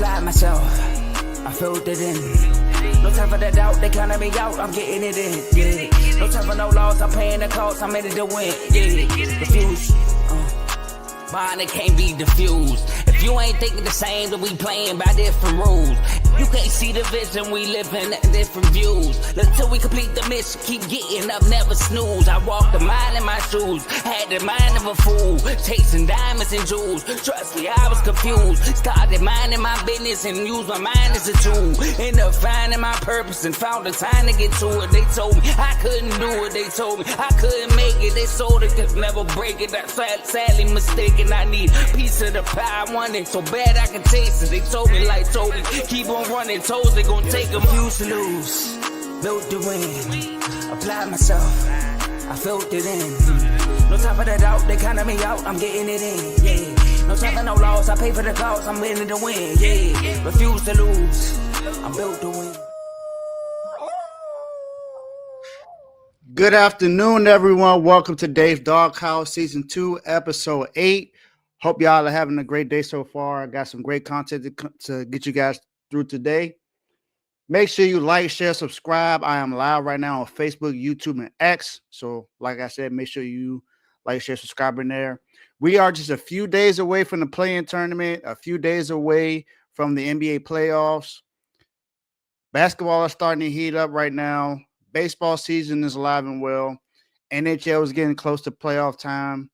applied myself, I filled it in. No time for the doubt, they counted me out, I'm getting it in, yeah. No time for no loss, I'm paying the cost, I'm in it to win, yeah. Refuse, mine it can't be diffused. If you ain't thinking the same, then we playing by different rules. You can't see the vision, we living at different views. Until we complete the mission, keep getting up, never snooze. I walked the mile in my shoes, had the mind of a fool, chasing diamonds and jewels. Trust me, I was confused. Started minding my business and used my mind as a tool. Ended up finding my purpose and found the time to get to it. They told me I couldn't do it, they told me I couldn't make it. They sold it, could never break it. That's sadly mistaken. I need a piece of the pie, I want it so bad I can taste it. They told me like Toby, keep on running, toes they gon' take them. Used to lose, built to win, applied myself, I filled it in. No time for the doubt, they counted me out, I'm getting it in, yeah. No time for no loss, I pay for the cost, I'm winning to win, yeah. Refuse to lose, I'm built to win. Good afternoon, everyone. Welcome to Dave's Doghouse, Season 2, Episode 8. Hope y'all are having a great day so far. I got some great content to get you guys through today. Make sure you like, share, subscribe. I am live right now on Facebook, YouTube, and X. So, like I said, make sure you like, share, subscribe in there. We are just a few days away from the play-in tournament, a few days away from the NBA playoffs. Basketball is starting to heat up right now. Baseball season is alive and well. NHL is getting close to playoff time.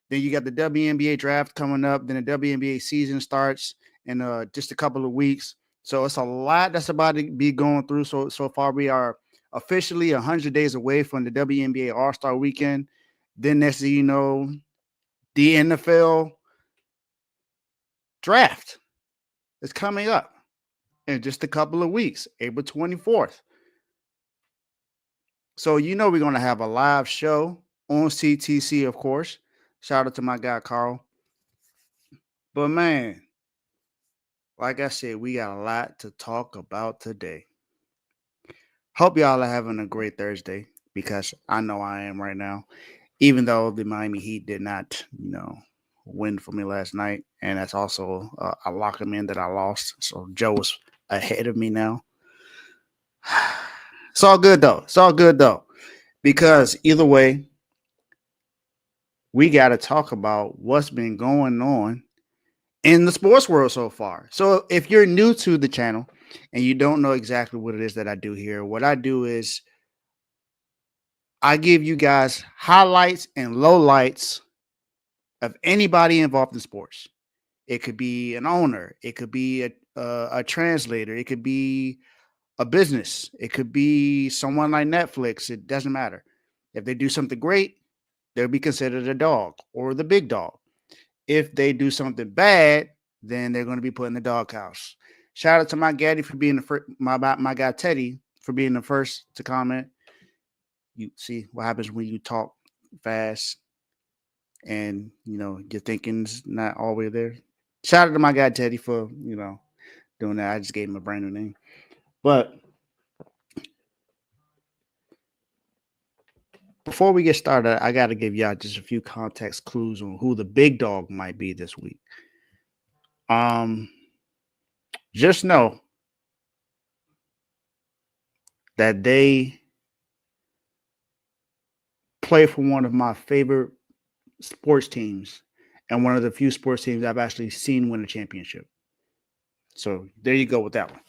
Then you got the WNBA draft coming up. Then the WNBA season starts in just a couple of weeks. So it's a lot that's about to be going through. So far, we are officially 100 days away from the WNBA All-Star Weekend. Then next thing you know, the NFL draft is coming up in just a couple of weeks, April 24th. So you know we're going to have a live show on CTC, of course. Shout out to my guy, Carl. But, man, like I said, we got a lot to talk about today. Hope y'all are having a great Thursday because I know I am right now. Even though the Miami Heat did not, win for me last night. And that's also a lock 'em in that I lost. So Joe was ahead of me now. It's all good, though. Because either way, we got to talk about what's been going on in the sports world so far. So if you're new to the channel and you don't know exactly what it is that I do here, what I do is I give you guys highlights and lowlights of anybody involved in sports. It could be an owner. It could be a translator. It could be a business. It could be someone like Netflix. It doesn't matter. If they do something great, they'll be considered a dog or the big dog. If they do something bad, then they're going to be put in the doghouse. Shout out to my Gaddy for being the first, my guy Teddy for being the first to comment. You see what happens when you talk fast and, your thinking's not all the way there. Shout out to my guy Teddy for, doing that. I just gave him a brand new name. But before we get started, I got to give y'all just a few context clues on who the big dog might be this week. Just know that they play for one of my favorite sports teams and one of the few sports teams I've actually seen win a championship. So there you go with that one.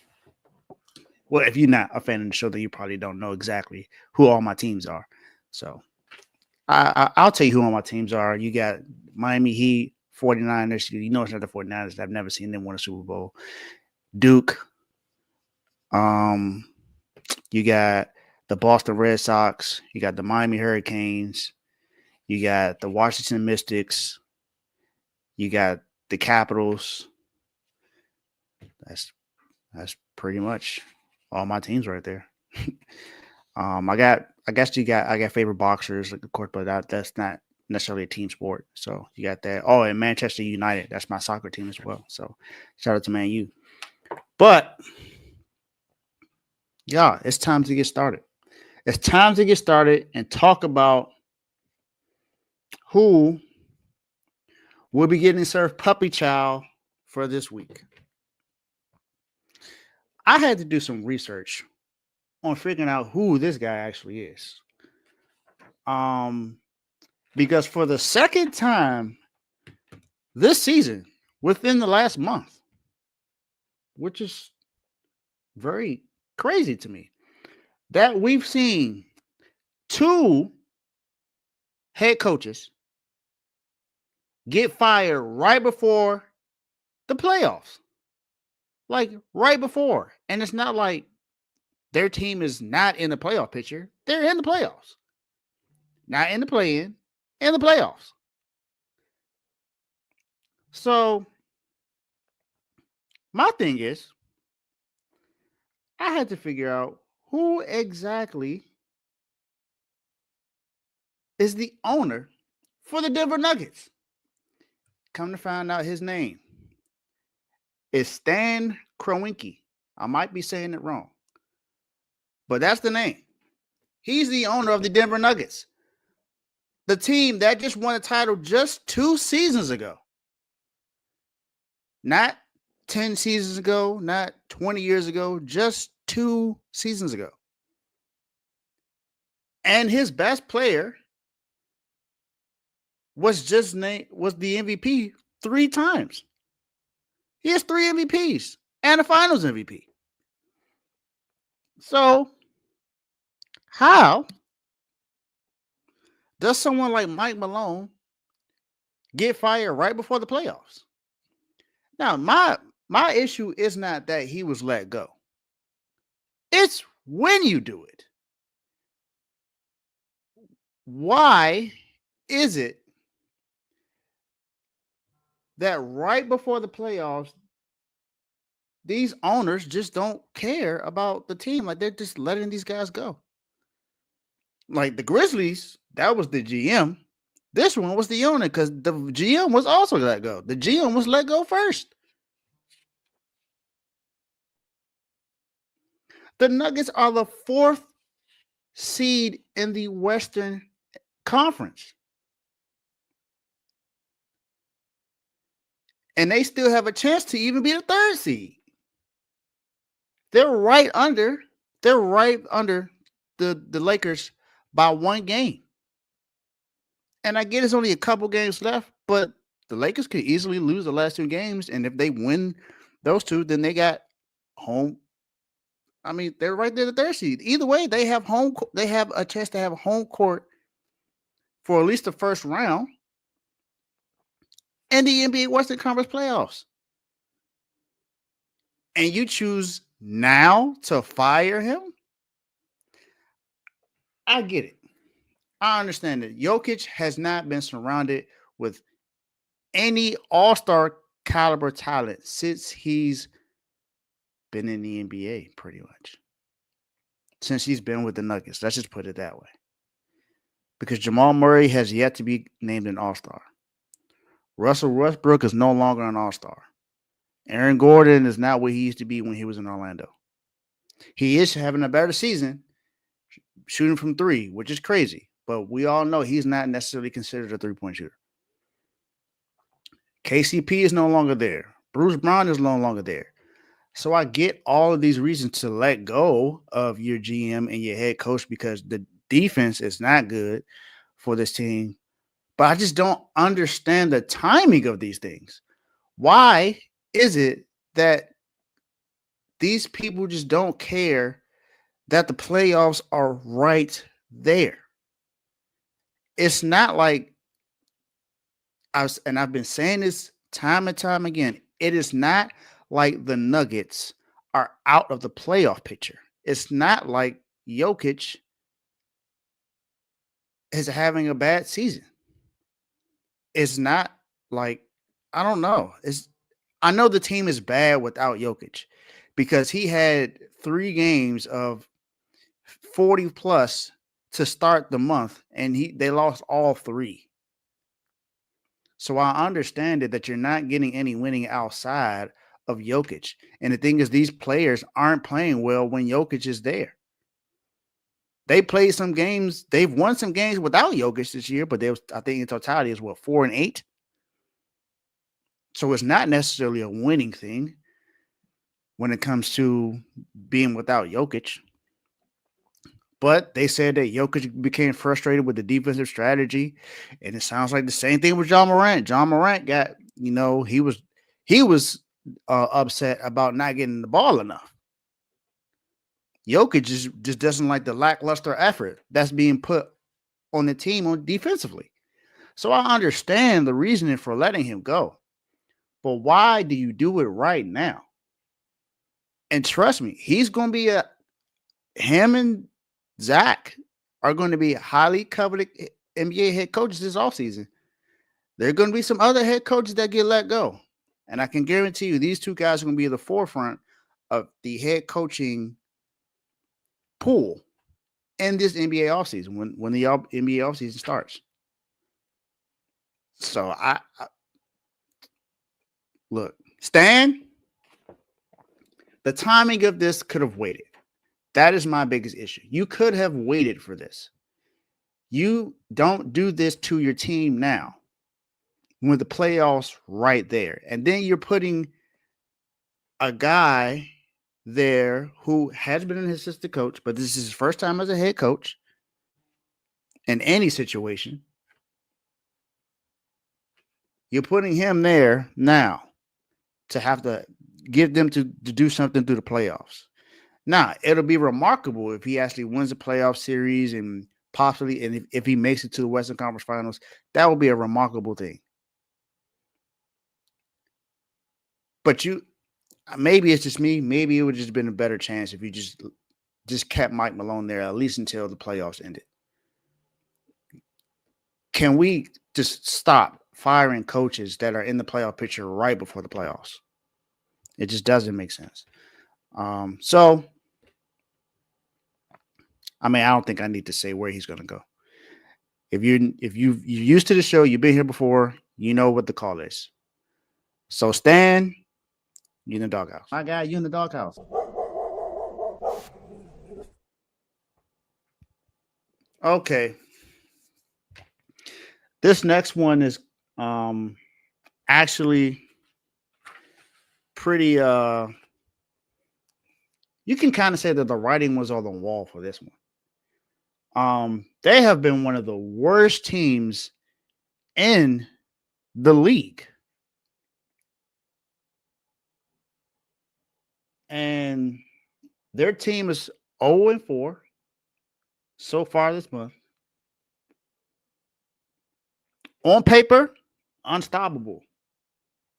Well, if you're not a fan of the show, then you probably don't know exactly who all my teams are. So I'll tell you who all my teams are. You got Miami Heat, 49ers. You know it's not the 49ers. I've never seen them win a Super Bowl. Duke. You got the Boston Red Sox. You got the Miami Hurricanes. You got the Washington Mystics. You got the Capitals. That's pretty much all my teams right there. I got favorite boxers, of course, but that's not necessarily a team sport. So you got that. Oh, and Manchester United, that's my soccer team as well. So shout out to Man U. But yeah, it's time to get started. It's time to get started and talk about who will be getting served puppy chow for this week. I had to do some research on figuring out who this guy actually is. Because for the second time this season, within the last month, which is very crazy to me, that we've seen two head coaches get fired right before the playoffs. Like right before. And it's not like their team is not in the playoff picture. They're in the playoffs. Not in the play-in, in the playoffs. So my thing is, I had to figure out who exactly is the owner for the Denver Nuggets. Come to find out, his name is Stan Kroenke. I might be saying it wrong, but that's the name. He's the owner of the Denver Nuggets, the team that just won a title just 2 seasons ago. Not 10 seasons ago, not 20 years ago, just 2 seasons ago. And his best player was the MVP 3 times. He has 3 MVPs and a finals MVP. So, how does someone like Mike Malone get fired right before the playoffs? Now, my issue is not that he was let go. It's when you do it. Why is it that right before the playoffs, these owners just don't care about the team? Like, they're just letting these guys go. Like the Grizzlies, that was the GM. This one was the owner because the GM was also let go. The GM was let go first. The Nuggets are the 4th seed in the Western Conference. And they still have a chance to even be the 3rd seed. They're right under the Lakers by 1 game. And I get it's only a couple games left, but the Lakers could easily lose the last 2 games. And if they win those 2, then they got home. I mean, they're right there, the 3rd seed. Either way, they have a chance to have home court for at least the first round in the NBA Western Conference playoffs. And you choose now to fire him? I get it. I understand that Jokic has not been surrounded with any all-star caliber talent since he's been in the NBA, pretty much. Since he's been with the Nuggets. Let's just put it that way. Because Jamal Murray has yet to be named an all-star. Russell Westbrook is no longer an all-star. Aaron Gordon is not what he used to be when he was in Orlando. He is having a better season shooting from 3, which is crazy. But we all know he's not necessarily considered a 3-point shooter. KCP is no longer there. Bruce Brown is no longer there. So I get all of these reasons to let go of your GM and your head coach because the defense is not good for this team. But I just don't understand the timing of these things. Why is it that these people just don't care that the playoffs are right there? It's not like I've been saying this time and time again. It is not like the Nuggets are out of the playoff picture. It's not like Jokic is having a bad season. It's not like, I don't know. I know the team is bad without Jokic because he had 3 games of 40 plus to start the month, and they lost all 3. So I understand that you're not getting any winning outside of Jokic. And the thing is, these players aren't playing well when Jokic is there. They played some games. They've won some games without Jokic this year, but I think in totality is 4-8. So it's not necessarily a winning thing. when it comes to being without Jokic. But they said that Jokic became frustrated with the defensive strategy, and it sounds like the same thing with John Morant. John Morant got, he was upset about not getting the ball enough. Jokic just doesn't like the lackluster effort that's being put on the team on defensively. So I understand the reasoning for letting him go, but why do you do it right now? And trust me, he's going to be him and Zach are going to be highly coveted NBA head coaches this offseason. There are going to be some other head coaches that get let go. And I can guarantee you these two guys are going to be at the forefront of the head coaching pool in this NBA offseason when the NBA offseason starts. So I look, Stan, the timing of this could have waited. That is my biggest issue. You could have waited for this. You don't do this to your team now when the playoffs right there. And then you're putting a guy there who has been an assistant coach, but this is his first time as a head coach in any situation. You're putting him there now to have to give them to do something through the playoffs. Now, it'll be remarkable if he actually wins the playoff series and possibly, and if he makes it to the Western Conference Finals, that would be a remarkable thing. But maybe it's just me. Maybe it would have just been a better chance if you just kept Mike Malone there at least until the playoffs ended. Can we just stop firing coaches that are in the playoff picture right before the playoffs? It just doesn't make sense. So, I mean, I don't think I need to say where he's going to go. If you're used to the show, you've been here before, you know what the call is. So, Stan, you in the doghouse. My guy, you in the doghouse. Okay. This next one is actually pretty you can kind of say that the writing was on the wall for this one. They have been one of the worst teams in the league. And their team is 0-4 so far this month. On paper, unstoppable.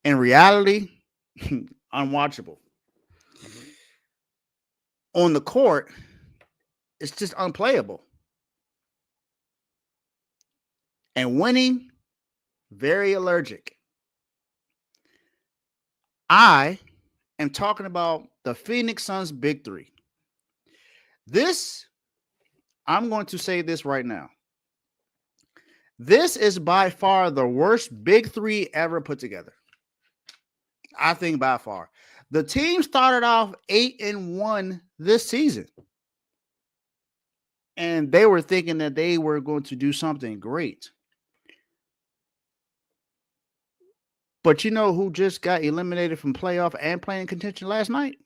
In reality, unwatchable. On the court, it's just unplayable. And winning, very allergic. I am talking about the Phoenix Suns Big Three. I'm going to say this right now. This is by far the worst Big Three ever put together. I think by far. The team started off 8-1 this season. And they were thinking that they were going to do something great. But you know who just got eliminated from playoff and playing contention last night?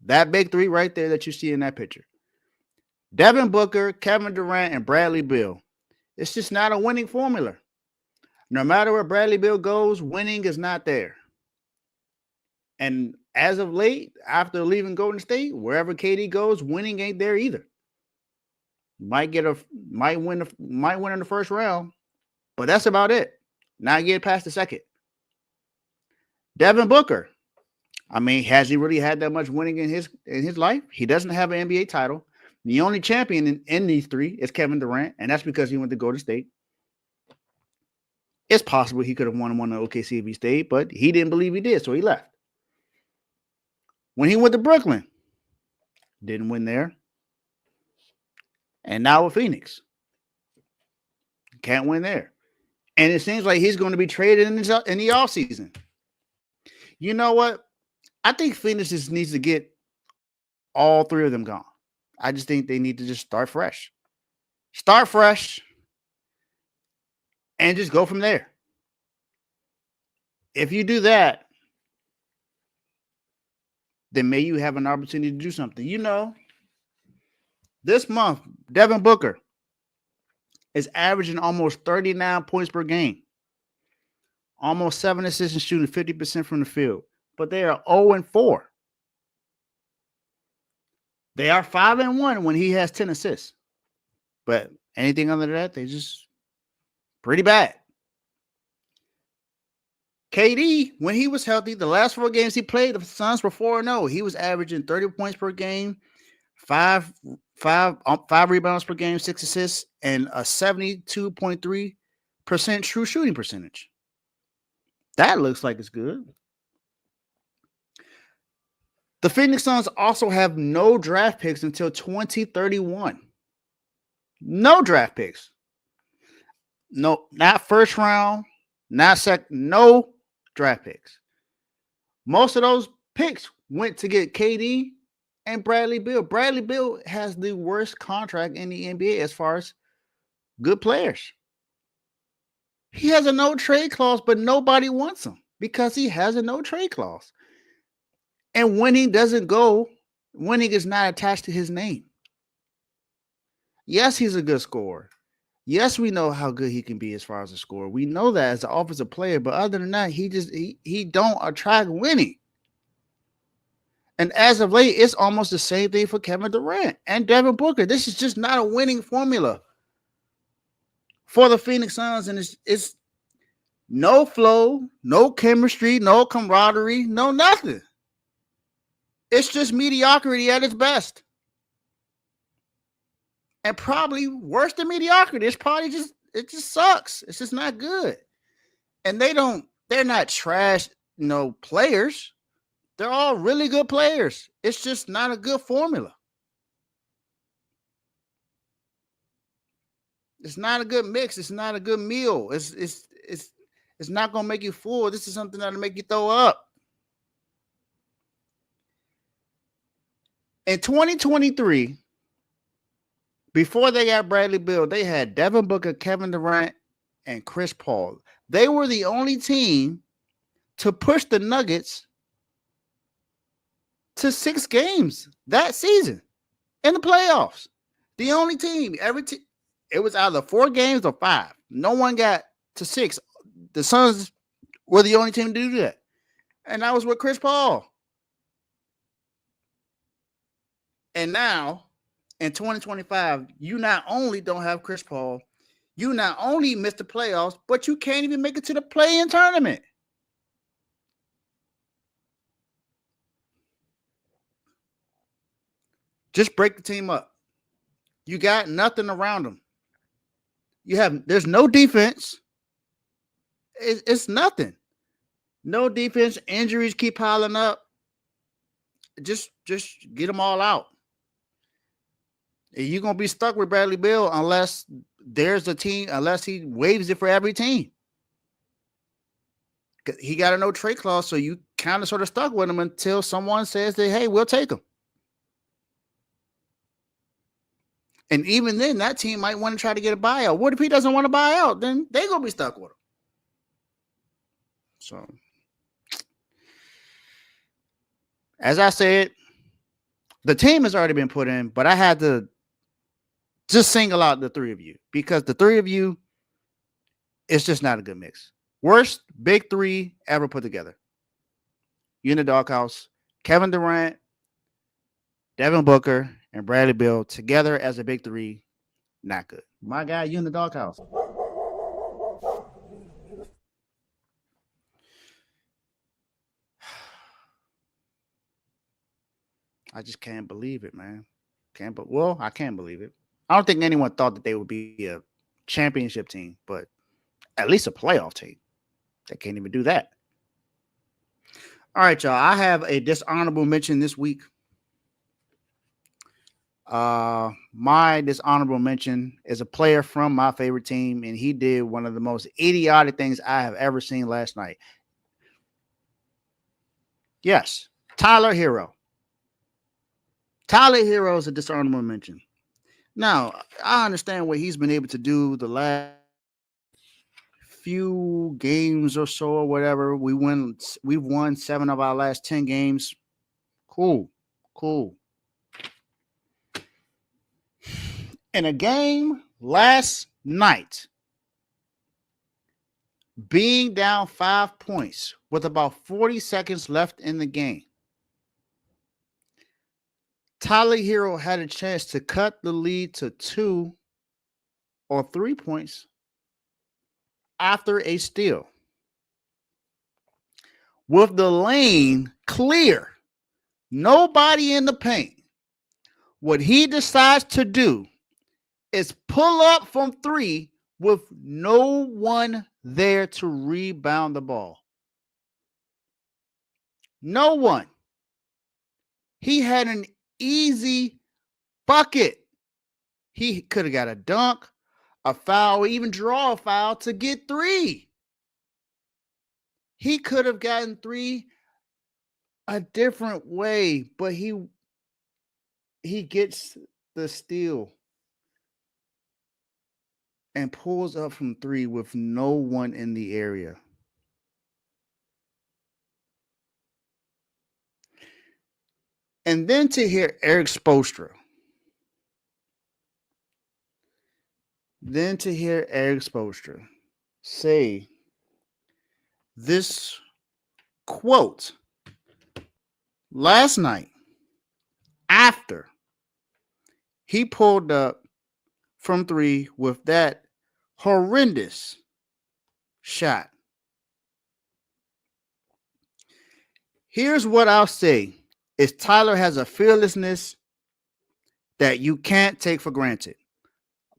That Big Three right there that you see in that picture. Devin Booker, Kevin Durant, and Bradley Beal. It's just not a winning formula. No matter where Bradley Beal goes, winning is not there. And as of late, after leaving Golden State, wherever KD goes, winning ain't there either. Might win in the first round, but that's about it. Not get past the second. Devin Booker. I mean, has he really had that much winning in his life? He doesn't have an NBA title. The only champion in these three is Kevin Durant, and that's because he went to Golden State. It's possible he could have won the OKC if he stayed, but he didn't believe he did, so he left. When he went to Brooklyn, didn't win there. And now with Phoenix, can't win there. And it seems like he's going to be traded in the offseason. You know what? I think Phoenix just needs to get all three of them gone. I just think they need to just start fresh. Start fresh and just go from there. If you do that, then may you have an opportunity to do something. You know, this month, Devin Booker is averaging almost 39 points per game, almost 7 assists and shooting 50% from the field. But they are 0-4. They are 5-1 when he has 10 assists. But anything other than that, they just pretty bad. KD, when he was healthy, the last 4 games he played, the Suns were 4-0. He was averaging 30 points per game, five rebounds per game, 6 assists, and a 72.3% true shooting percentage. That looks like it's good. The Phoenix Suns also have no draft picks until 2031. No draft picks. No, not first round, not second, no draft picks. Most of those picks went to get KD and Bradley Beal. Bradley Beal has the worst contract in the NBA as far as good players. He has a no trade clause, but nobody wants him because he has a no trade clause. And winning doesn't go, winning is not attached to his name. Yes, he's a good scorer. Yes, we know how good he can be as far as a scorer. We know that as an offensive player, but other than that, he don't attract winning. And as of late, it's almost the same thing for Kevin Durant and Devin Booker. This is just not a winning formula for the Phoenix Suns, and it's no flow, no chemistry, no camaraderie, no nothing. It's just mediocrity at its best. And probably worse than mediocrity. It's probably it just sucks. It's just not good. And they're not trash, players. They're all really good players. It's just not a good formula. It's not a good mix. It's not a good meal. It's not gonna make you full. This is something that'll make you throw up. In 2023, before they got Bradley Beal, they had Devin Booker, Kevin Durant, and Chris Paul. They were the only team to push the Nuggets to 6 games that season in the playoffs. The only team, it was either 4 games or 5. No one got to 6. The Suns were the only team to do that. And that was with Chris Paul. And now, in 2025, you not only don't have Chris Paul, you not only missed the playoffs, but you can't even make it to the play-in tournament. Just break the team up. You got nothing around them. There's no defense. It's nothing. No defense. Injuries keep piling up. Just get them all out. You're going to be stuck with Bradley Beal unless there's a team, unless he waives it for every team. He got a no trade clause, so you kind of sort of stuck with him until someone says that, hey, we'll take him. And even then, that team might want to try to get a buyout. What if he doesn't want to buy out? Then they're going to be stuck with him. So, as I said, the team has already been put in, but I had to just single out the 3 of you because the 3 of you, it's just not a good mix. Worst big 3 ever put together. You in the doghouse. Kevin Durant, Devin Booker, and Bradley Beal together as a big 3, not good. My guy, you in the doghouse. I just can't believe it, man. I can't believe it. I don't think anyone thought that they would be a championship team, but at least a playoff team. They can't even do that. All right, y'all. I have a dishonorable mention this week. My dishonorable mention is a player from my favorite team, and he did one of the most idiotic things I have ever seen last night. Yes, Tyler Hero. Tyler Hero is a dishonorable mention. Now, I understand what he's been able to do the last few games or so or whatever. We've won 7 of our last 10 games. Cool. In a game last night, being down 5 points with about 40 seconds left in the game, Tyler Hero had a chance to cut the lead to 2 or 3 points after a steal. With the lane clear, nobody in the paint, what he decides to do is pull up from 3 with no one there to rebound the ball. No one. He had an easy bucket. He could have got a dunk, a foul, even draw a foul to get 3. He could have gotten 3 a different way, but he gets the steal and pulls up from 3 with no one in the area. And then to hear Eric Spoelstra. Say this quote last night after he pulled up from 3 with that horrendous shot. Here's what I'll say is Tyler has a fearlessness that you can't take for granted.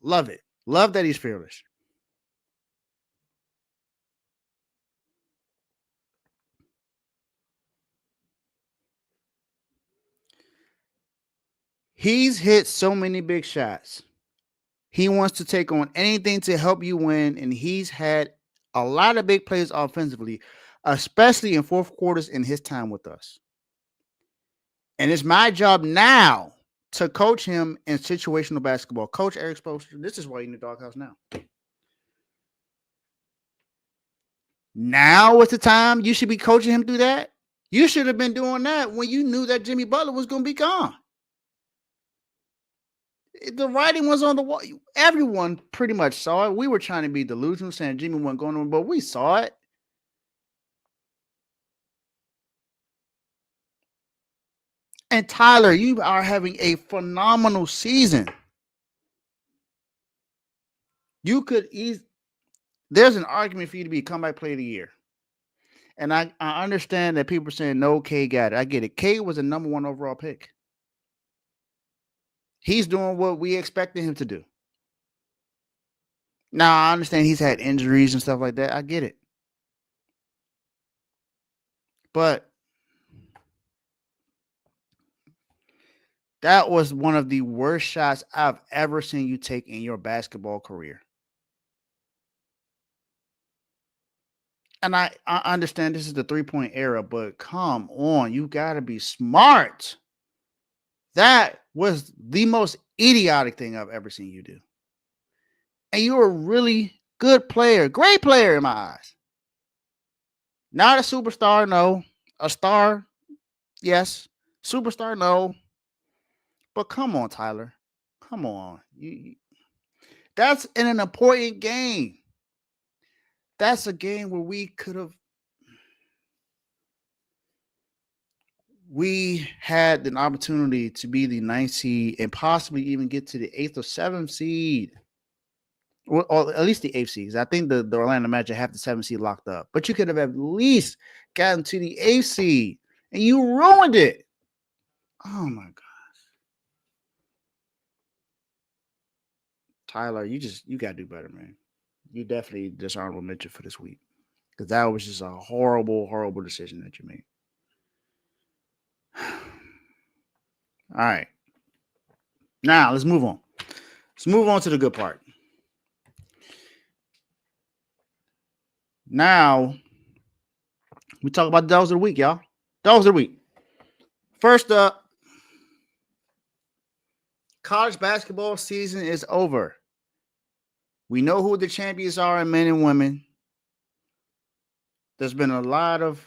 Love it. Love that he's fearless. He's hit so many big shots. He wants to take on anything to help you win, and he's had a lot of big plays offensively, especially in fourth quarters in his time with us. And it's my job now to coach him in situational basketball. Coach Eric Spoelstra, this is why you're in the doghouse now. Now is the time you should be coaching him through that. You should have been doing that when you knew that Jimmy Butler was going to be gone. The writing was on the wall. Everyone pretty much saw it. We were trying to be delusional, saying Jimmy wasn't going on, but we saw it. And Tyler, you are having a phenomenal season. You could there's an argument for you to be comeback player of the year. And I understand that people are saying, no, K got it. I get it. K was a number 1 overall pick. He's doing what we expected him to do. Now, I understand he's had injuries and stuff like that. I get it. But that was one of the worst shots I've ever seen you take in your basketball career. And I understand this is the 3-point era, but come on, you got to be smart. That was the most idiotic thing I've ever seen you do. And you're a really good player, great player in my eyes. Not a superstar, no. A star, yes. Superstar, no. But come on, Tyler. Come on. That's in an important game. That's a game where we had an opportunity to be the 9th seed and possibly even get to the 8th or 7th seed. Or at least the 8th seed. I think the Orlando Magic have the 7th seed locked up. But you could have at least gotten to the 8th seed. And you ruined it. Oh, my gosh. Tyler, you got to do better, man. You definitely dishonorable mention for this week. Because that was just a horrible, horrible decision that you made. All right. Now, let's move on. Let's move on to the good part. Now, we talk about the Dogs of the Week, y'all. Dogs of the Week. First up, college basketball season is over. We know who the champions are in men and women. There's been a lot of,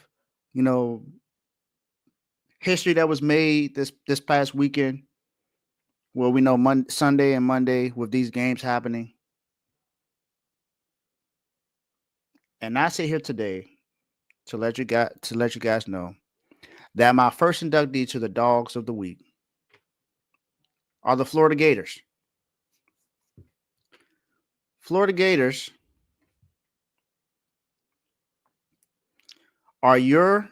history that was made this past weekend. Well, we know Sunday and Monday with these games happening. And I sit here today to let you guys know that my first inductee to the Dogs of the Week are the Florida Gators. Florida Gators are your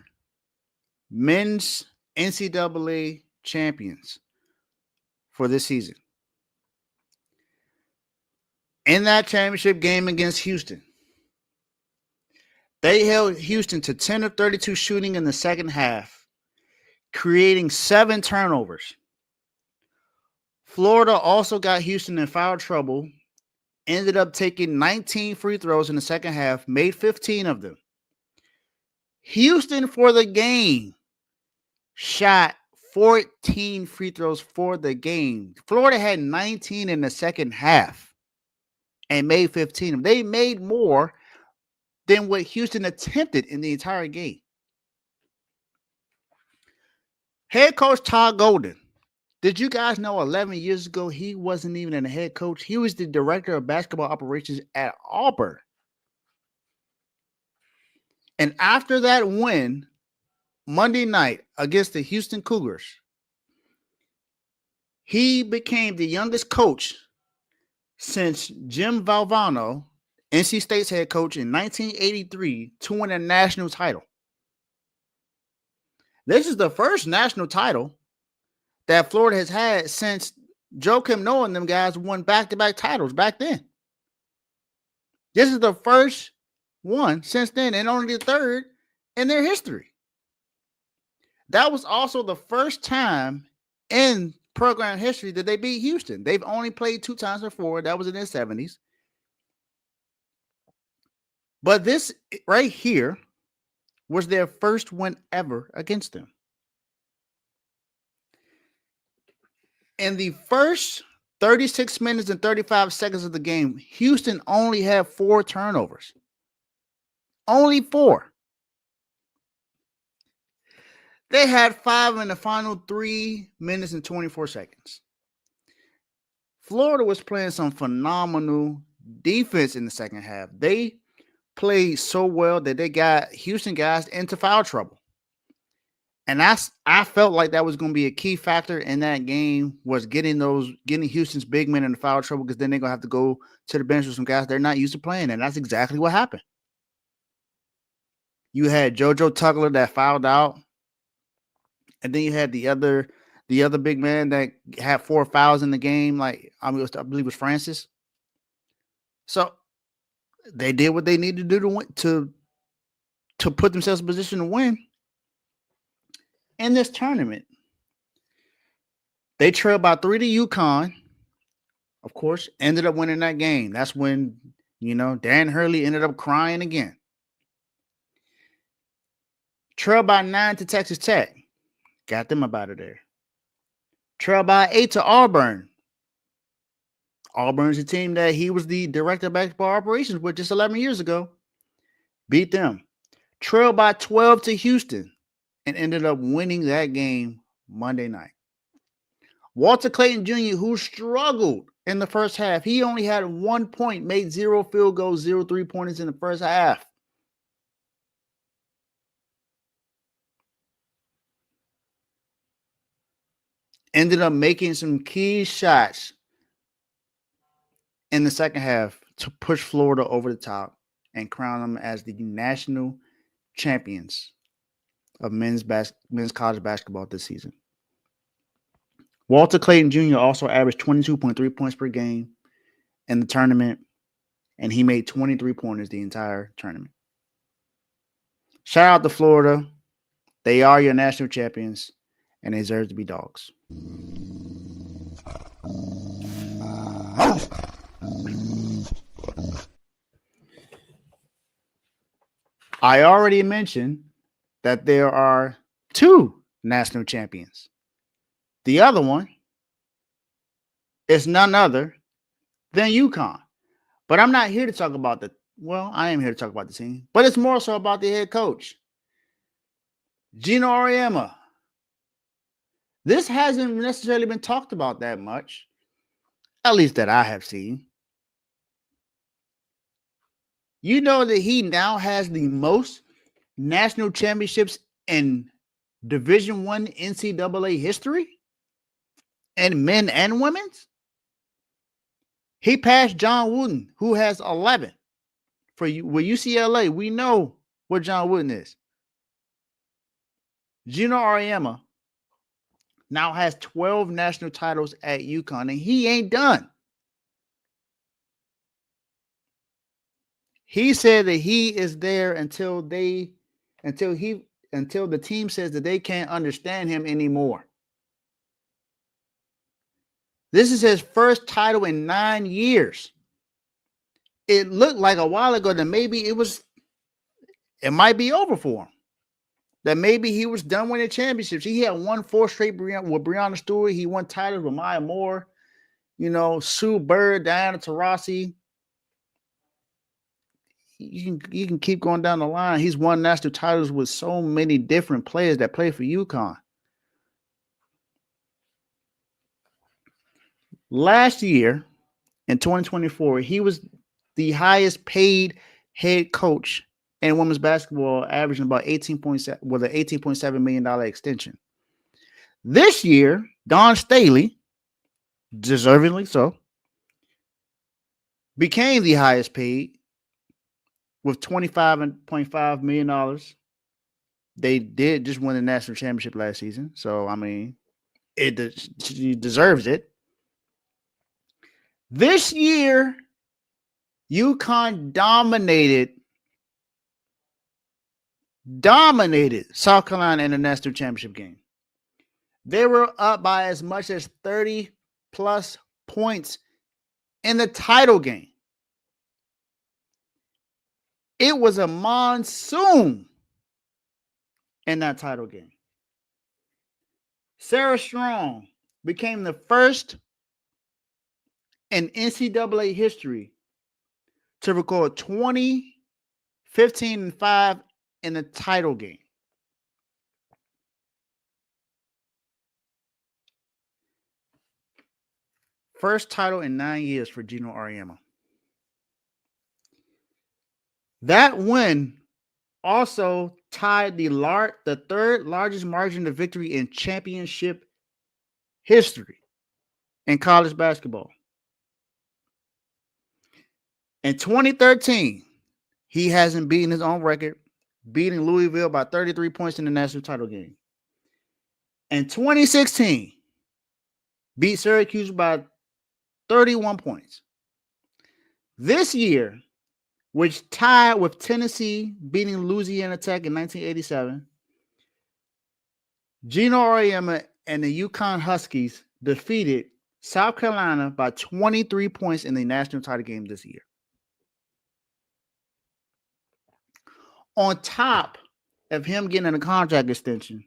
men's NCAA champions for this season. In that championship game against Houston, they held Houston to 10 of 32 shooting in the second half, creating 7 turnovers. Florida also got Houston in foul trouble, ended up taking 19 free throws in the second half, made 15 of them. Houston for the game shot 14 free throws for the game. Florida had 19 in the second half and made 15. They made more than what Houston attempted in the entire game. Head coach Todd Golden. Did you guys know 11 years ago he wasn't even a head coach? He was the director of basketball operations at Auburn. And after that win, Monday night against the Houston Cougars, he became the youngest coach since Jim Valvano, NC State's head coach in 1983, to win a national title. This is the first national title that Florida has had since Joakim Noah and them guys won back-to-back titles back then. This is the first one since then and only the third in their history. That was also the first time in program history that they beat Houston. They've only played 2 times before. That was in their 70s. But this right here was their first win ever against them. In the first 36 minutes and 35 seconds of the game, Houston only had 4 turnovers. Only 4. They had 5 in the final 3 minutes and 24 seconds. Florida was playing some phenomenal defense in the second half. They played so well that they got Houston guys into foul trouble. And I felt like that was going to be a key factor in that game, was getting Houston's big men into foul trouble, because then they're going to have to go to the bench with some guys they're not used to playing. And that's exactly what happened. You had JoJo Tuggler that fouled out. And then you had the other big man that had 4 fouls in the game. I believe it was Francis. So they did what they needed to do to win, to put themselves in position to win in this tournament. They trailed by 3 to UConn. Of course, ended up winning that game. That's when, Dan Hurley ended up crying again. Trailed by 9 to Texas Tech. Got them up out of there. Trailed by 8 to Auburn. Auburn's a team that he was the director of basketball operations with just 11 years ago. Beat them. Trailed by 12 to Houston and ended up winning that game Monday night. Walter Clayton Jr., who struggled in the first half. He only had 1 point, made 0 field goals, 0 3-pointers in the first half. Ended up making some key shots in the second half to push Florida over the top and crown them as the national champions of men's college basketball this season. Walter Clayton Jr. also averaged 22.3 points per game in the tournament, and he made 23 pointers the entire tournament. Shout out to Florida. They are your national champions, and they deserve to be dogs. I already mentioned that there are 2 national champions. The other one is none other than UConn. But I'm not here to talk about I am here to talk about the team, but it's more so about the head coach. Gino Auriemma This hasn't necessarily been talked about that much, at least that I have seen. You know that he now has the most national championships in Division One NCAA history, and men and women's. He passed John Wooden, who has 11. For you, with UCLA, we know what John Wooden is. Gino Auriemma now has 12 national titles at UConn, and he ain't done. He said that he is there until the team says that they can't understand him anymore. This is his first title in 9 years. It looked like a while ago that maybe it might be over for him. That maybe he was done winning championships. He had won 4 straight with Breonna Stewart. He won titles with Maya Moore, Sue Bird, Diana Taurasi. You can keep going down the line. He's won national titles with so many different players that play for UConn. Last year, in 2024, he was the highest paid head coach in women's basketball, averaging about 18.7 with an $18.7 million extension. This year, Dawn Staley, deservingly so, became the highest paid with $25.5 million. They did just win the national championship last season. So, I mean, she deserves it. This year, UConn dominated South Carolina in the national championship game. They were up by as much as 30 plus points in the title game. It was a monsoon in that title game. Sarah Strong became the first in NCAA history to record 20, 15, and 5 in the title game. First title in 9 years for Gino Auriemma. That win also tied the third largest margin of victory in championship history in college basketball. In 2013, he hasn't beaten his own record, beating Louisville by 33 points in the national title game. In 2016, beat Syracuse by 31 points. This year, which tied with Tennessee beating Louisiana Tech in 1987, Gino Auriemma and the UConn Huskies defeated South Carolina by 23 points in the national title game this year. On top of him getting a contract extension,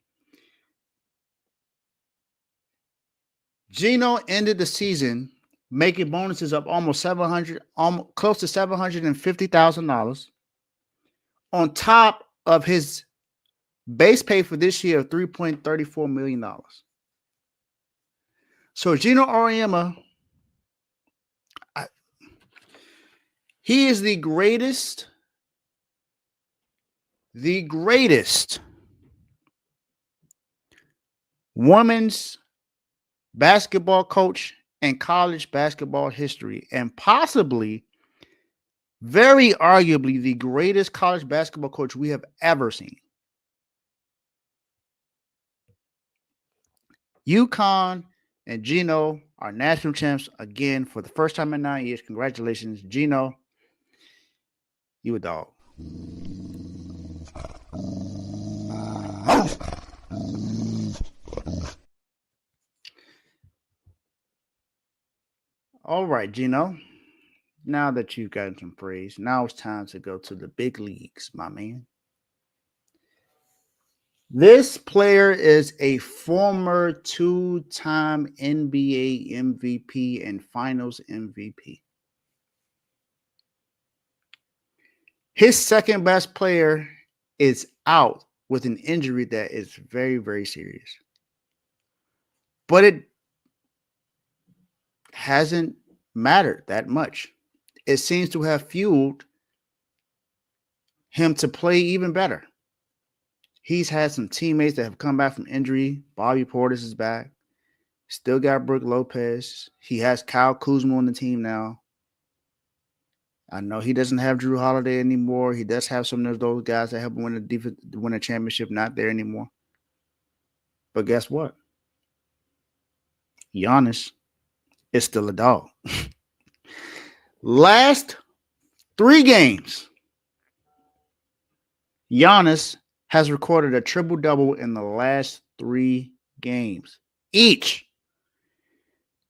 Gino ended the season making bonuses up close to $750,000 on top of his base pay for this year of $3.34 million. So Gino Auriemma, he is the greatest women's basketball coach in college basketball history, and possibly, very arguably, the greatest college basketball coach we have ever seen. UConn and Gino are national champs again for the first time in 9 years. Congratulations, Gino. You a dog. All right, Gino. Now that you've gotten some praise, now it's time to go to the big leagues, my man. This player is a former 2-time NBA MVP and Finals MVP. His second best player is out with an injury that is very, very serious. but it hasn't mattered that much. It seems to have fueled him to play even better. He's had some teammates that have come back from injury. Bobby Portis is back. Still got Brook Lopez. He has Kyle Kuzma on the team now. I know he doesn't have Drew Holiday anymore. He does have some of those guys that help win a championship not there anymore. But guess what? Giannis is still a dog. Last 3 games, Giannis has recorded a triple-double in the last 3 games. Each.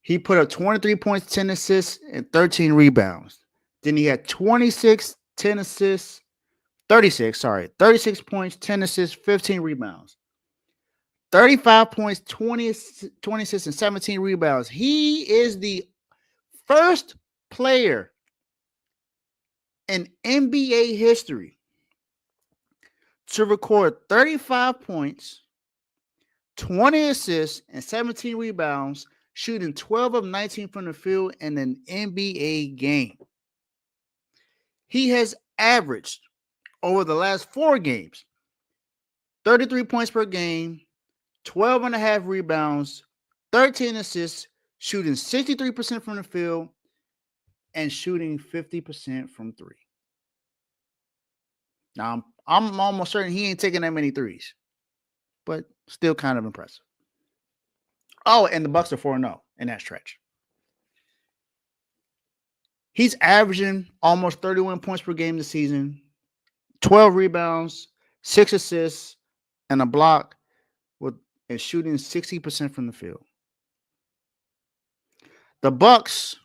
He put up 23 points, 10 assists, and 13 rebounds. Then he had 36 points, 10 assists, 15 rebounds. 35 points, 20 assists, and 17 rebounds. He is the first player in NBA history to record 35 points, 20 assists, and 17 rebounds, shooting 12 of 19 from the field in an NBA game. He has averaged over the last 4 games 33 points per game, 12 and a half rebounds, 13 assists, shooting 63% from the field, and shooting 50% from 3. Now, I'm almost certain he ain't taking that many threes, but still kind of impressive. Oh, and the Bucks are 4-0 in that stretch. He's averaging almost 31 points per game this season, 12 rebounds, 6 assists, and a block, and shooting 60% from the field. The Bucks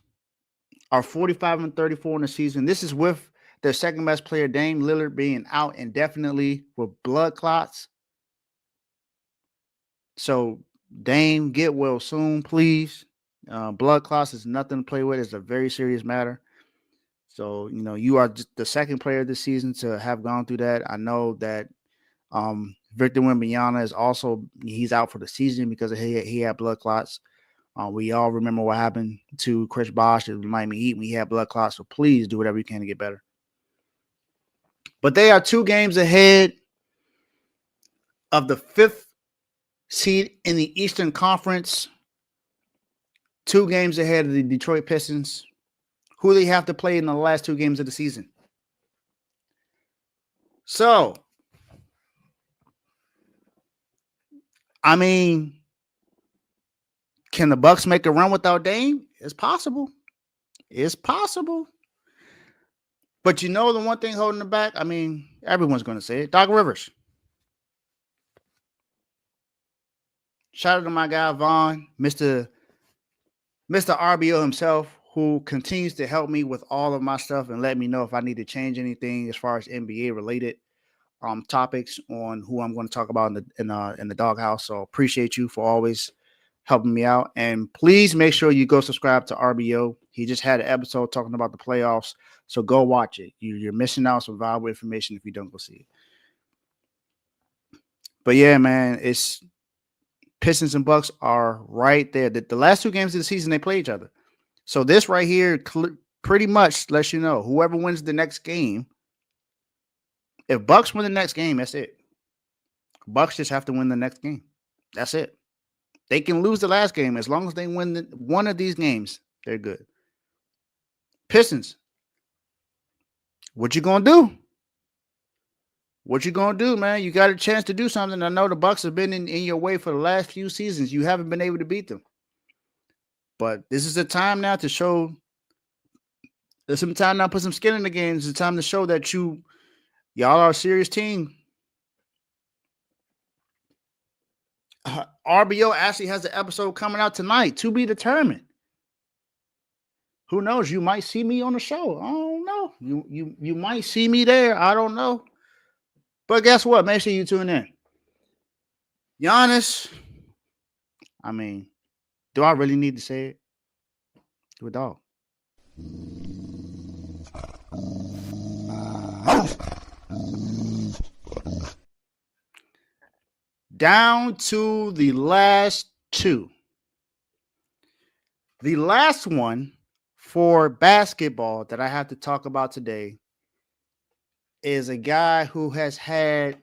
are 45-34 in the season. This is with their second best player, Dame Lillard, being out indefinitely with blood clots. So, Dame, get well soon, please. Blood clots is nothing to play with. It's a very serious matter. So, you are just the second player this season to have gone through that. I know that Victor Wembanyama is also, he's out for the season because he had blood clots. We all remember what happened to Chris Bosh at the Miami Heat when he had blood clots. So please do whatever you can to get better. But they are 2 games ahead of the 5th seed in the Eastern Conference. 2 games ahead of the Detroit Pistons, who they have to play in the last 2 games of the season. So, I mean, can the Bucks make a run without Dame? It's possible. It's possible. But the one thing holding them back, I mean, everyone's going to say it. Doc Rivers. Shout out to my guy, Vaughn, Mr. RBO himself, who continues to help me with all of my stuff and let me know if I need to change anything as far as NBA related topics on who I'm going to talk about in the doghouse. So appreciate you for always helping me out. And please make sure you go subscribe to RBO. He just had an episode talking about the playoffs. So go watch it. You're missing out some valuable information if you don't go see it. But yeah, man, it's Pistons and Bucks are right there. The last 2 games of the season, they play each other. So this right here pretty much lets you know whoever wins the next game, if Bucks win the next game, that's it. Bucks just have to win the next game. That's it. They can lose the last game. As long as they win one of these games, they're good. Pistons, what you going to do? What you going to do, man? You got a chance to do something. I know the Bucks have been in your way for the last few seasons. You haven't been able to beat them. But this is the time now to show. There's some time now to put some skin in the game. It's the time to show that y'all are a serious team. RBO actually has an episode coming out tonight to be determined. Who knows? You might see me on the show. I don't know. You might see me there. I don't know. But guess what? Make sure you tune in. Giannis. I mean, do I really need to say it? To a dog. Down to the last 2. The last one for basketball that I have to talk about today is a guy who has had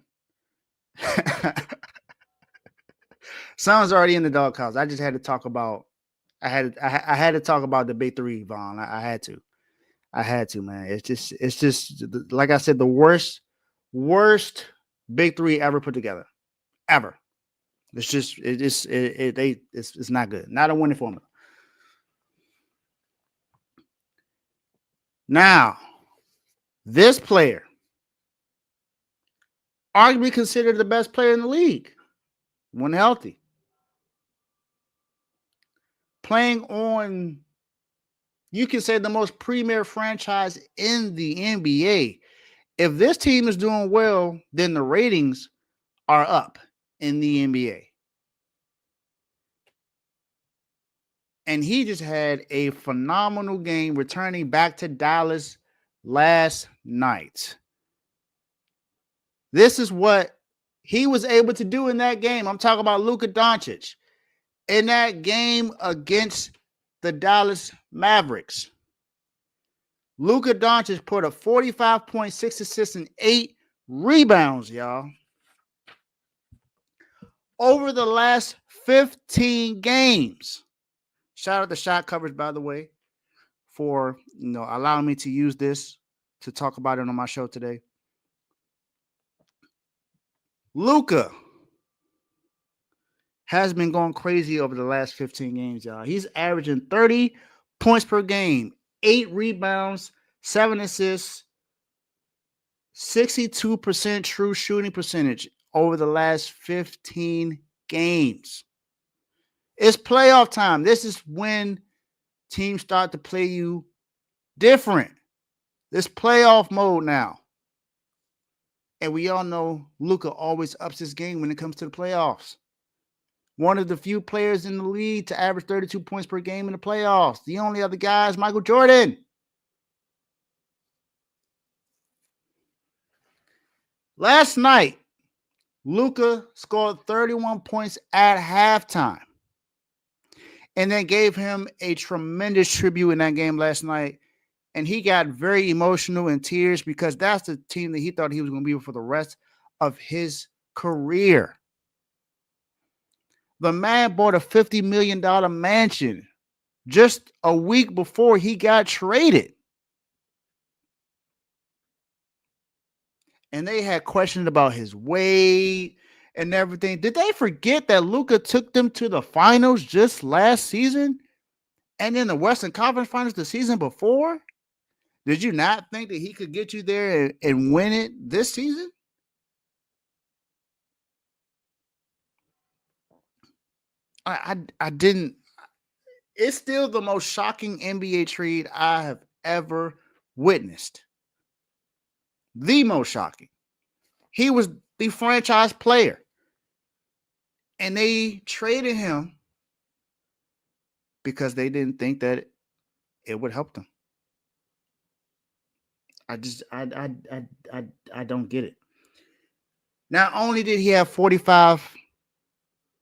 someone's already in the doghouse. I just had to talk about I had to talk about the big three, Vaughn. I had to. I had to, man. It's just like I said, the worst big three ever put together. Ever. It's just it's not good. Not a winning formula. Now, this player, arguably considered the best player in the league, when healthy, playing on, you can say, the most premier franchise in the NBA. If this team is doing well, then the ratings are up in the NBA. And he just had a phenomenal game returning back to Dallas last night. This is what he was able to do in that game. I'm talking about Luka Doncic. In that game against the Dallas Mavericks, Luka Doncic put up 45.6 assists and 8 rebounds, y'all. Over the last 15 games. Shout out to Shot Coverage, by the way, for allowing me to use this to talk about it on my show today. Luka has been going crazy over the last 15 games, y'all. He's averaging 30 points per game, 8 rebounds, 7 assists, 62% true shooting percentage over the last 15 games. It's playoff time. This is when teams start to play you different. This playoff mode now. And we all know Luka always ups his game when it comes to the playoffs. One of the few players in the league to average 32 points per game in the playoffs. The only other guy is Michael Jordan. Last night, Luka scored 31 points at halftime. And then gave him a tremendous tribute in that game last night. And he got very emotional in tears because that's the team that he thought he was going to be with for the rest of his career. The man bought a $50 million mansion just a week before he got traded. And they had questions about his weight and everything. Did they forget that Luka took them to the finals just last season? And in the Western Conference Finals the season before? Did you not think that he could get you there and win it this season? I didn't. It's still the most shocking NBA trade I have ever witnessed. The most shocking. He was the franchise player. And they traded him because they didn't think that it would help them. I don't get it. Not only did he have 45,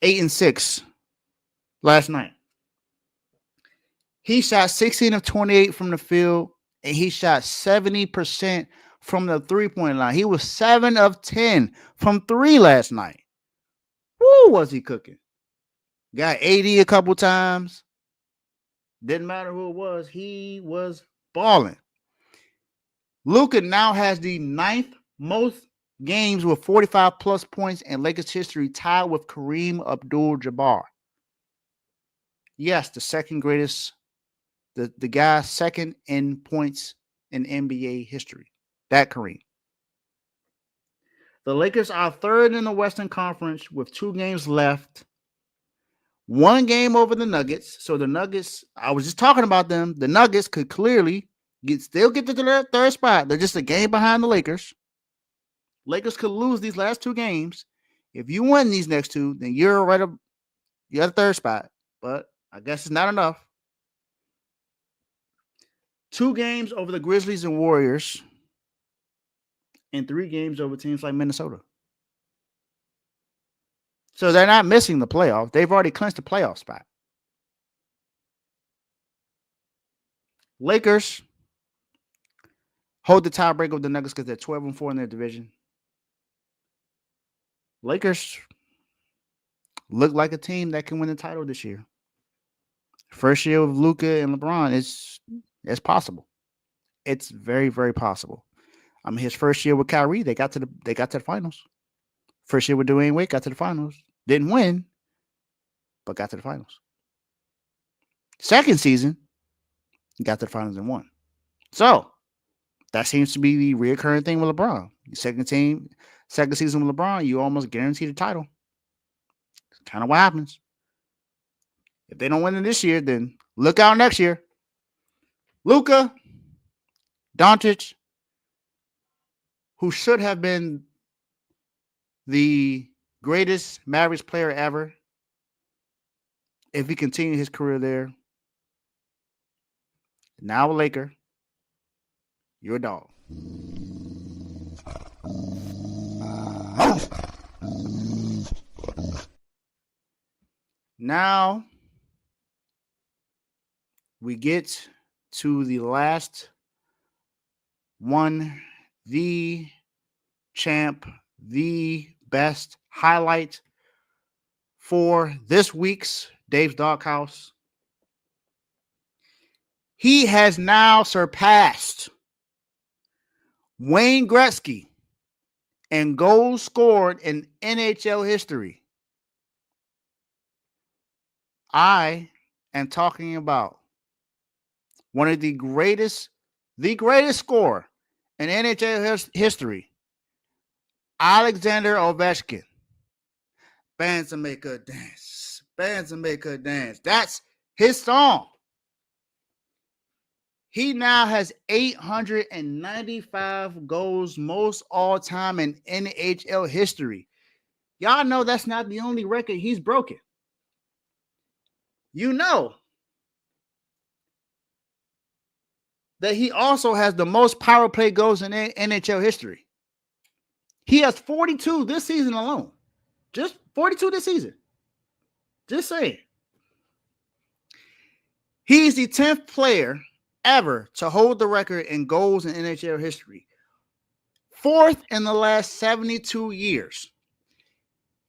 8 and 6 last night, he shot 16 of 28 from the field, and he shot 70% from the three-point line. He was 7 of 10 from 3 last night. Woo, was he cooking? Got 80 a couple times. Didn't matter who it was. He was balling. Luka now has the 9th most games with 45 plus points in Lakers history, tied with Kareem Abdul-Jabbar. Yes, the second greatest, the guy second in points in NBA history. That Kareem. The Lakers are third in the Western Conference with 2 games left. 1 game over the Nuggets. So the Nuggets, I was just talking about them. The Nuggets could clearly still get to the third spot. They're just a game behind the Lakers. Lakers could lose these last 2 games. If you win these next 2, then you're right up. You're at the third spot. But I guess it's not enough. 2 games over the Grizzlies and Warriors. And 3 games over teams like Minnesota. So they're not missing the playoff. They've already clinched the playoff spot. Lakers hold the tiebreaker with the Nuggets because they're 12-4 in their division. Lakers look like a team that can win the title this year. First year with Luka and LeBron it's possible. It's very, very possible. I mean, his first year with Kyrie, they got to the finals. First year with Dwayne Wade, got to the finals. Didn't win, but got to the finals. Second season, got to the finals and won. So that seems to be the reoccurring thing with LeBron. Second season with LeBron, you almost guarantee the title. It's kind of what happens. If they don't win it this year, then look out next year. Luka Doncic, who should have been the greatest Mavericks player ever, if he continued his career there. Now a Laker, you're a dog. Now we get to the last one, the champ, the best highlight for this week's Dave's Doghouse. He has now surpassed Wayne Gretzky in goals scored in NHL history. I am talking about one of the greatest scorer in NHL history, Alexander Ovechkin. Bands and make her dance. Bands and make her dance. That's his song. He now has 895 goals, most all time in NHL history. Y'all know that's not the only record he's broken. You know that he also has the most power play goals in NHL history. He has 42 this season alone. Just 42 this season. Just saying. He's the 10th player ever to hold the record in goals in NHL history. Fourth in the last 72 years.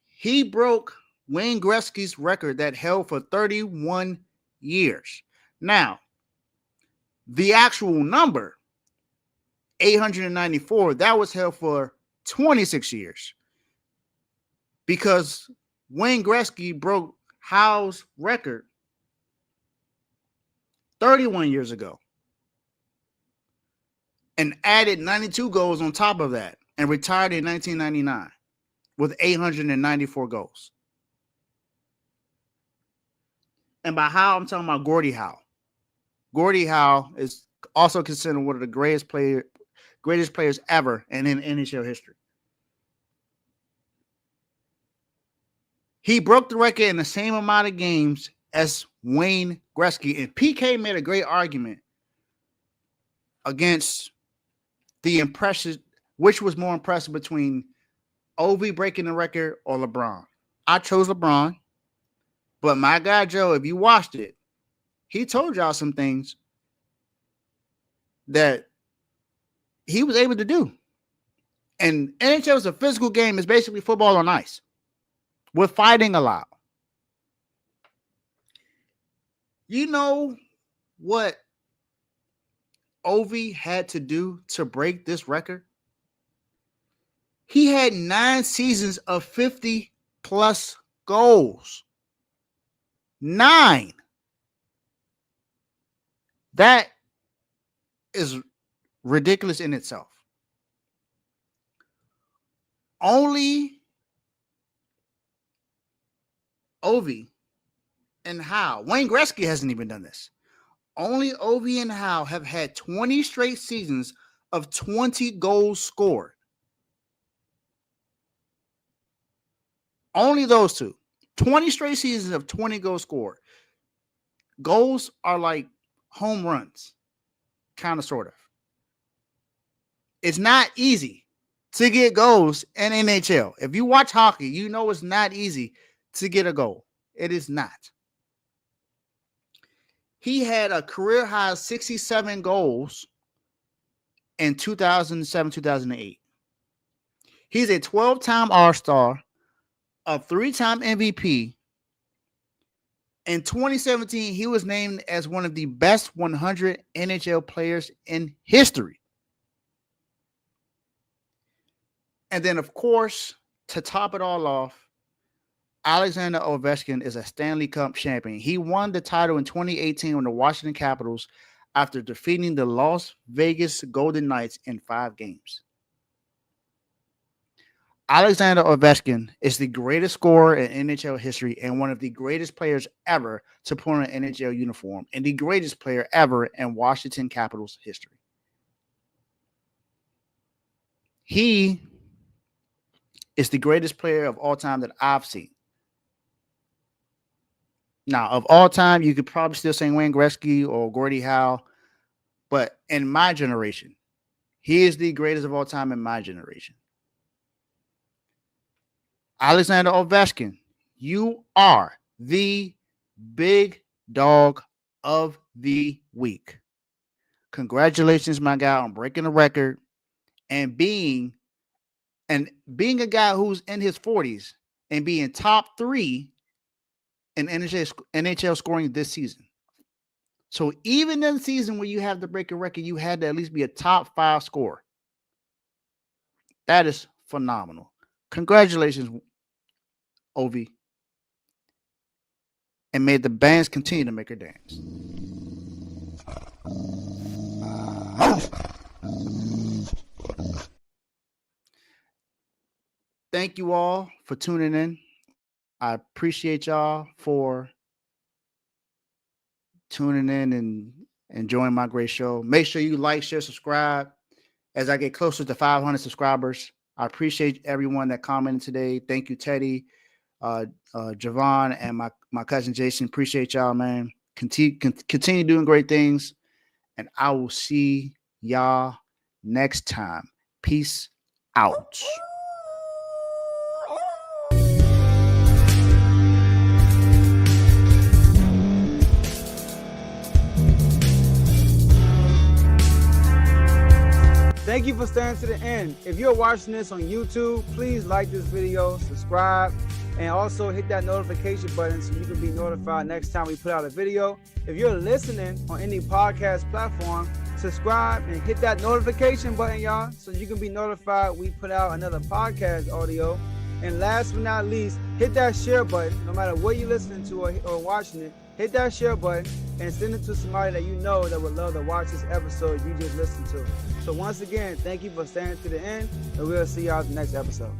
He broke Wayne Gretzky's record that held for 31 years. Now, the actual number, 894, that was held for 26 years. Because Wayne Gretzky broke Howe's record 31 years ago and added 92 goals on top of that and retired in 1999 with 894 goals. And by Howe, I'm talking about Gordie Howe. Gordie Howe is also considered one of the greatest players ever in NHL history. He broke the record in the same amount of games as Wayne Gretzky. And PK made a great argument against the impression, which was more impressive between Ovi breaking the record or LeBron. I chose LeBron, but my guy Joe, if you watched it, he told y'all some things that he was able to do. And NHL is a physical game. It's basically football on ice with fighting allowed. You know what Ovi had to do to break this record? He had 9 seasons of 50 plus goals. 9. That is ridiculous in itself. Only Ovi and Howe. Wayne Gretzky hasn't even done this. Only Ovi and Howe have had 20 straight seasons of 20 goals scored. Only those two. 20 straight seasons of 20 goals scored. Goals are like home runs. Kind of, sort of. It's not easy to get goals in NHL. If you watch hockey, you know it's not easy to get a goal. It is not. He had a career high 67 goals in 2007, 2008. He's a 12-time All-Star, a 3-time MVP. In 2017, he was named as one of the best 100 NHL players in history. And then, of course, to top it all off, Alexander Ovechkin is a Stanley Cup champion. He won the title in 2018 on the Washington Capitals after defeating the Las Vegas Golden Knights in 5 games. Alexander Ovechkin is the greatest scorer in NHL history and one of the greatest players ever to put on an NHL uniform and the greatest player ever in Washington Capitals history. He is the greatest player of all time that I've seen. Now, of all time, you could probably still say Wayne Gretzky or Gordie Howe, but in my generation, he is the greatest of all time in my generation. Alexander Ovechkin, you are the big dog of the week. Congratulations, my guy, on breaking the record and being a guy who's in his 40s and being top 3 in NHL scoring this season. So even in the season where you have to break a record, you had to at least be a top 5 scorer. That is phenomenal. Congratulations, Ovi. And may the bands continue to make her dance. Thank you all for tuning in. I appreciate y'all for tuning in and enjoying my great show. Make sure you like, share, subscribe as I get closer to 500 subscribers. I appreciate everyone that commented today. Thank you, Teddy, Javon, and my cousin Jason. Appreciate y'all, man. Continue doing great things, and I will see y'all next time. Peace out. Thank you for staying to the end. If you're watching this on YouTube, please like this video, subscribe, and also hit that notification button so you can be notified next time we put out a video. If you're listening on any podcast platform, subscribe and hit that notification button, y'all, so you can be notified we put out another podcast audio. And last but not least, hit that share button. No matter what you're listening to or watching it, hit that share button and send it to somebody that you know that would love to watch this episode you just listened to. So once again, thank you for staying to the end, and we'll see y'all in the next episode.